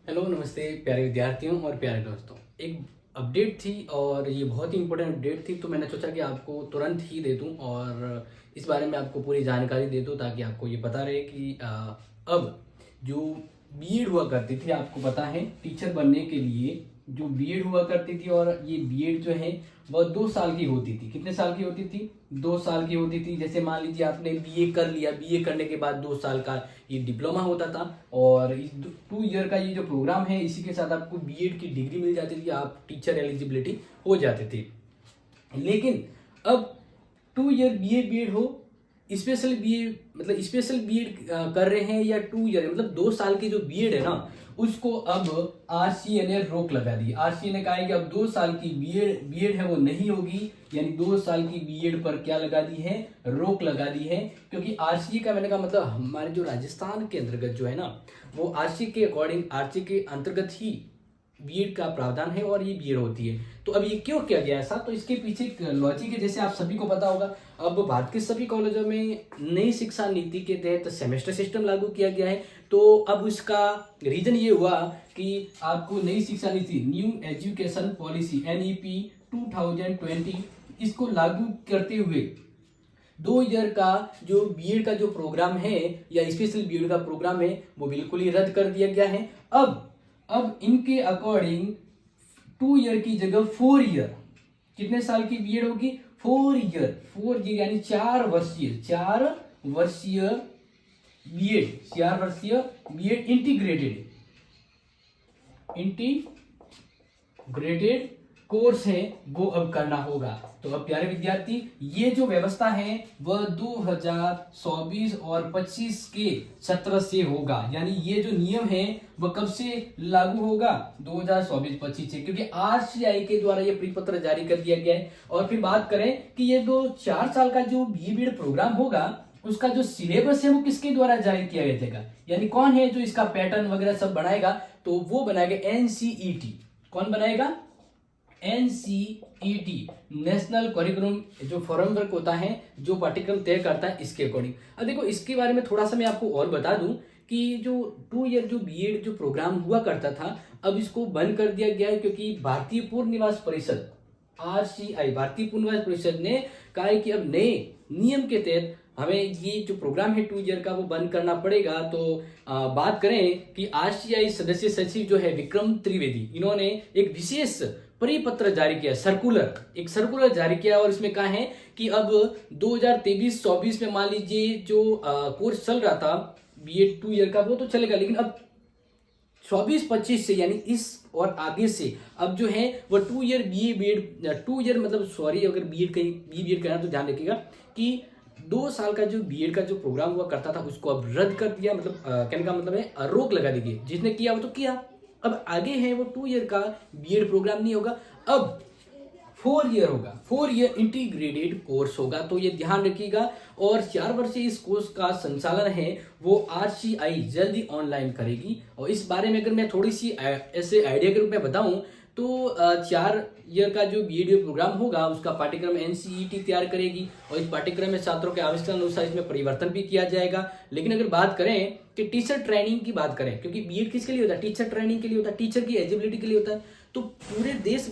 Hello नमस्ते प्यारे विद्यार्थियों और प्यारे दोस्तों। एक अपडेट थी और ये बहुत ही इंपॉर्टेंट अपडेट थी, तो मैंने सोचा कि आपको तुरंत ही दे दूं और इस बारे में आपको पूरी जानकारी दे दूं ताकि आपको ये पता रहे कि अब जो बीएड हुआ करती थी, आपको पता है टीचर बनने के लिए जो बीएड हुआ करती थी, और ये बीएड जो है वह 2 साल की होती थी। कितने साल की होती थी? 2 साल की होती थी। जैसे मान लीजिए आपने बीए कर लिया, बीए करने के बाद 2 साल का ये डिप्लोमा होता था, और इस 2 ईयर का ये जो प्रोग्राम है, इसी के साथ आपको बीएड की डिग्री मिल जाती थी, आप टीचर एलिजिबिलिटी हो जाते थे। लेकिन अब 2 ईयर बीए बीएड हो, स्पेशल बीए मतलब स्पेशल बीएड कर रहे हैं, या 2 ईयर मतलब 2 साल की जो बीएड है ना, उसको अब आरसीए ने रोक लगा दी। आरसीए ने कहा है कि अब 2 साल की बीएड बीएड है वो नहीं होगी, यानी 2 साल की बीएड पर क्या लगा दी है? रोक लगा दी है। क्योंकि आरसीए का मैंने कहा मतलब हमारे जो राजस्थान के अंतर्गत जो है ना, वो आरसीए के अकॉर्डिंग, आरसीए के अंतर्गत ही बीएड का प्रावधान है और ये बीएड होती है। तो अब ये क्यों किया गया ऐसा? तो इसके पीछे एक लॉजिक है, जैसे आप सभी को पता होगा। अब भारत के सभी कॉलेजों में नई शिक्षा नीति के तहत सेमेस्टर सिस्टम लागू किया गया है। तो अब उसका रीजन ये हुआ कि आपको नई शिक्षा नीति, न्यू एजुकेशन पॉलिसी एनईपी 2020, इसको लागू करते हुए 2 ईयर का जो बीएड का जो प्रोग्राम है या स्पेशल बीएड का प्रोग्राम है, वो बिल्कुल ही रद्द कर दिया गया है। अब इनके अकॉर्डिंग 2 ईयर की जगह 4 ईयर, कितने साल की बीएड होगी? 4 ईयर यानी 4 वर्षीय, 4 वर्षीय बीएड, 4 वर्षीय बीएड इंटीग्रेटेड कोर्स है, वो अब करना होगा। तो अब प्यारे विद्यार्थी, ये जो व्यवस्था है वह 2024 और 25 के सत्र से होगा। यानी ये जो नियम है वह कब से लागू होगा? 2024-25 से, क्योंकि आरसीआई के द्वारा ये परिपत्र जारी कर दिया गया है। और फिर बात करें कि ये जो 4 साल का जो बीएड प्रोग्राम होगा, उसका जो सिलेबस है वो किसके द्वारा जारी किया जाएगा, यानी कौन है जो इसका पैटर्न वगैरह सब बनाएगा? तो वो बनाएगा एनसीईटी। कौन बनाएगा? एनसीईटी, नेशनल करिकुलम जो फ्रेमवर्क होता है, जो पाठ्यक्रम तय करता है, इसके अकॉर्डिंग। अब देखो, इसके बारे में थोड़ा सा मैं आपको और बता दूं कि जो 2 ईयर जो बीएड जो प्रोग्राम हुआ करता था, अब इसको बंद कर दिया गया है। क्योंकि भारतीय पूर्ण निवास परिषद, आरसीआई, भारतीय पूर्ण निवास परिषद ने कहा है कि अब नए नियम के तहत हमें ये जो प्रोग्राम है 2 ईयर का वो बंद करना पड़ेगा। तो बात करें कि आरसीआई सदस्य सचिव जो है विक्रम त्रिवेदी, इन्होंने एक विशेष परिपत्र जारी किया, एक सर्कुलर जारी किया, और इसमें कहा है कि अब 2023-24 में मान लीजिए जो कोर्स चल रहा था बीएड 2 ईयर का, वो तो चलेगा, लेकिन अब 24-25 से, यानी इस और आगे से अब जो है वो 2 ईयर बीए बीएड, 2 ईयर मतलब सॉरी, अगर बीएड कहीं बीएड करना तो ध्यान रखिएगा कि 2 साल का जो बीएड का जो प्रोग्राम हुआ करता था उसको अब रद्द कर दिया। मतलब कहने का मतलब है रोक लगा दी गई। जिसने किया वो तो किया, अब आगे है वो 2 ईयर का बीएड प्रोग्राम नहीं होगा, अब 4 ईयर होगा, 4 ईयर इंटीग्रेटेड कोर्स होगा। तो ये ध्यान रखिएगा। और 4 वर्षीय इस कोर्स का संचालन है वो आरसीआई जल्दी ऑनलाइन करेगी। और इस बारे में अगर मैं थोड़ी सी ऐसे आइडिया के रूप में बताऊं तो 4 ईयर का जो बीएड प्रोग्राम होगा उसका पाठ्यक्रम एनसीईटी तैयार करेगी, और इस पाठ्यक्रम में छात्रों के आवश्यकता अनुसार इसमें परिवर्तन भी किया जाएगा। लेकिन अगर बात करें कि टीचर ट्रेनिंग की बात करें, क्योंकि बीएड किसके लिए होता है? टीचर ट्रेनिंग के लिए होता है, टीचर की एलिजिबिलिटी के लिए होता है। तो पूरे देश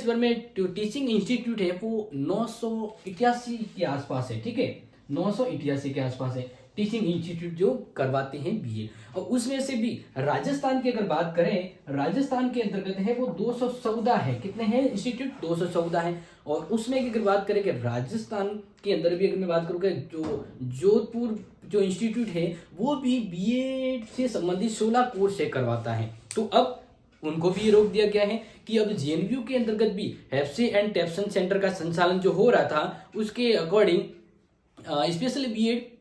भर में जो टीचिंग इंस्टीट्यूट है वो 988 के आसपास है, ठीक है, 988 के आसपास है टीचिंग इंस्टीट्यूट जो करवाते हैं बीएड। और उसमें से भी राजस्थान की अगर बात करें, राजस्थान के अंतर्गत है वो 214 है। कितने हैं इंस्टीट्यूट? 214 है। और उसमें अगर बात करें कि राजस्थान के अंदर भी अगर मैं बात करूँ कि जो जोधपुर जो इंस्टीट्यूट है वो भी बीएड से संबंधित 16 कोर्स करवाता है। तो अब उनको भी रोक दिया गया है कि अब जेएनयू के अंतर्गत भी हेफसे एंड टेप्सन सेंटर का संचालन जो हो रहा था उसके according special BEd,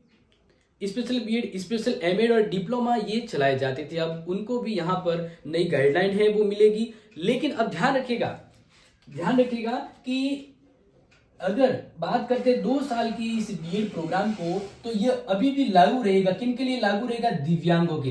special MEd और डिप्लोमा ये चलाए जाते थे। अब उनको भी यहाँ पर नई गाइडलाइन है वो मिलेगी। लेकिन अब ध्यान रखिएगा कि अगर बात करते 2 साल की इस बीएड प्रोग्राम को, तो ये अभी भी लागू रहेगा। किन के लिए लागू रहेगा? दिव्यांगों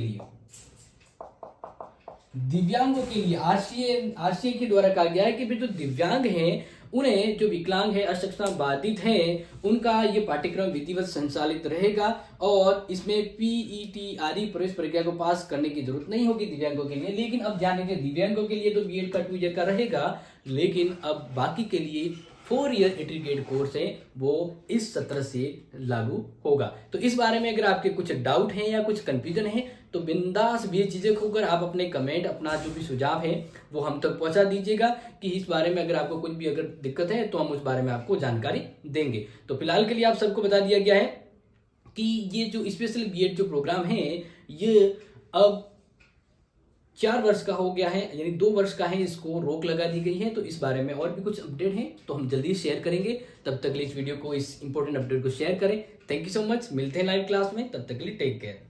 के लिए। आरसीए के द्वारा कहा गया है कि जो दिव्यांग हैं उन्हें जो विकलांग है, अक्षमता बाधित है, उनका ये पाठ्यक्रम विधिवत संचालित रहेगा और इसमें पीईटी प्रवेश प्रक्रिया को पास करने की जरूरत नहीं होगी दिव्यांगों के लिए। लेकिन अब ध्यान रखिए, दिव्यांगों के लिए तो बीएड का 2 ईयर का रहेगा, लेकिन अब बाकी के लिए 4 ईयर इंटीग्रेटेड कोर्स है वो इस सत्र से लागू होगा। तो इस बारे में अगर आपके कुछ डाउट हैं या कुछ कंफ्यूजन है तो बिंदास बेझिझक होकर आप अपने कमेंट, अपना जो भी सुझाव है वो हम तक पहुंचा दीजिएगा कि इस बारे में अगर आपको कुछ भी अगर दिक्कत है तो हम उस बारे में आपको जानकारी देंगे। तो फिलहाल के लिए आप सबको बता दिया गया है कि ये जो स्पेशल बीएड जो प्रोग्राम है ये अब 4 वर्ष का हो गया है, यानी 2 वर्ष का है, इसको रोक लगा दी गई है। तो इस बारे में और भी कुछ अपडेट है तो हम जल्दी शेयर करेंगे। तब तक के लिए इस वीडियो को, इस इंपॉर्टेंट अपडेट को शेयर करें। थैंक यू सो मच, मिलते हैं लाइव क्लास में, तब तक के लिए टेक केयर।